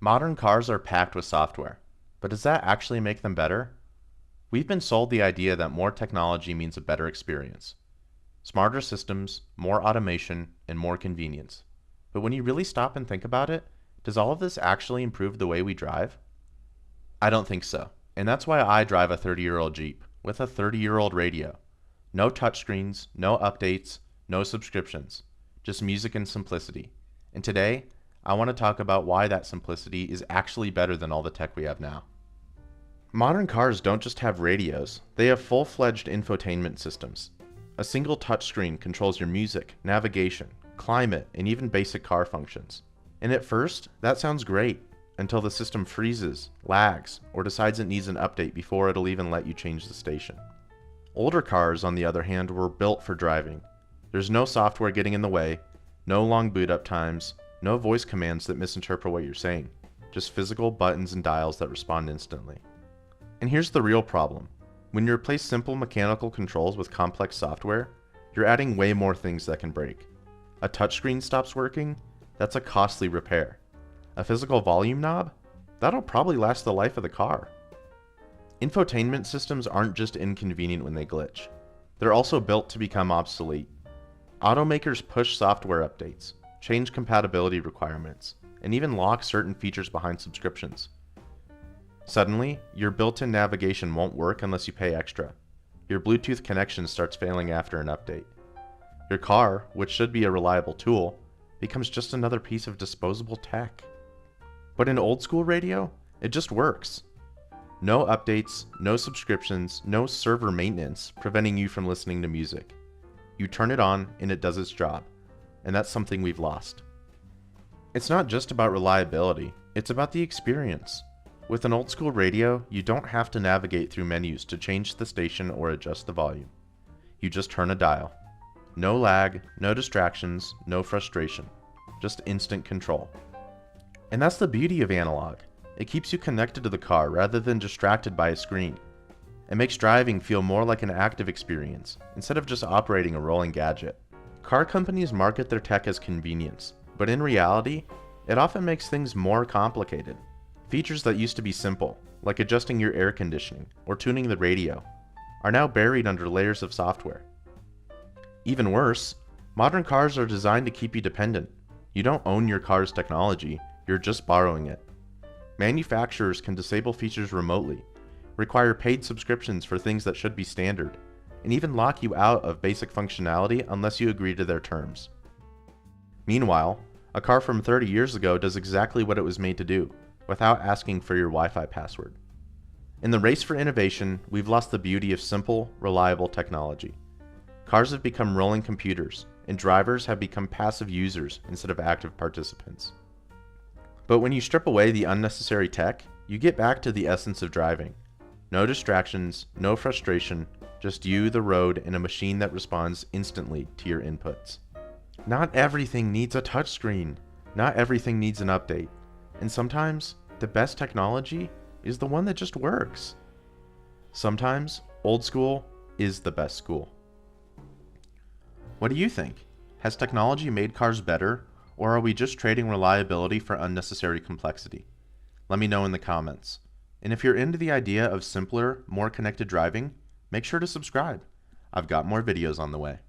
Modern cars are packed with software, but does that actually make them better? We've been sold the idea that more technology means a better experience. Smarter systems, more automation, and more convenience. But when you really stop and think about it, does all of this actually improve the way we drive? I don't think so. And that's why I drive a 30-year-old Jeep with a 30-year-old radio. No touchscreens, no updates, no subscriptions, just music and simplicity. And today, I want to talk about why that simplicity is actually better than all the tech we have now. Modern cars don't just have radios, they have full-fledged infotainment systems. A single touchscreen controls your music, navigation, climate, and even basic car functions. And at first, that sounds great, until the system freezes, lags, or decides it needs an update before it'll even let you change the station. Older cars, on the other hand, were built for driving. There's no software getting in the way, no long boot up times, no voice commands that misinterpret what you're saying, just physical buttons and dials that respond instantly. And here's the real problem. When you replace simple mechanical controls with complex software, you're adding way more things that can break. A touchscreen stops working? That's a costly repair. A physical volume knob? That'll probably last the life of the car. Infotainment systems aren't just inconvenient when they glitch. They're also built to become obsolete. Automakers push software updates, change compatibility requirements, and even lock certain features behind subscriptions. Suddenly, your built-in navigation won't work unless you pay extra. Your Bluetooth connection starts failing after an update. Your car, which should be a reliable tool, becomes just another piece of disposable tech. But in old school radio, it just works. No updates, no subscriptions, no server maintenance preventing you from listening to music. You turn it on and it does its job, and that's something we've lost. It's not just about reliability, it's about the experience. With an old school radio, you don't have to navigate through menus to change the station or adjust the volume. You just turn a dial. No lag, no distractions, no frustration. Just instant control. And that's the beauty of analog. It keeps you connected to the car rather than distracted by a screen. It makes driving feel more like an active experience, instead of just operating a rolling gadget. Car companies market their tech as convenience, but in reality, it often makes things more complicated. Features that used to be simple, like adjusting your air conditioning or tuning the radio, are now buried under layers of software. Even worse, modern cars are designed to keep you dependent. You don't own your car's technology, you're just borrowing it. Manufacturers can disable features remotely, require paid subscriptions for things that should be standard, and even lock you out of basic functionality unless you agree to their terms. Meanwhile, a car from 30 years ago does exactly what it was made to do, without asking for your Wi-Fi password. In the race for innovation, we've lost the beauty of simple, reliable technology. Cars have become rolling computers, and drivers have become passive users instead of active participants. But when you strip away the unnecessary tech, you get back to the essence of driving. No distractions, no frustration, just you, the road, and a machine that responds instantly to your inputs. Not everything needs a touchscreen. Not everything needs an update. And sometimes, the best technology is the one that just works. Sometimes, old school is the best school. What do you think? Has technology made cars better, or are we just trading reliability for unnecessary complexity? Let me know in the comments. And if you're into the idea of simpler, more connected driving, make sure to subscribe. I've got more videos on the way.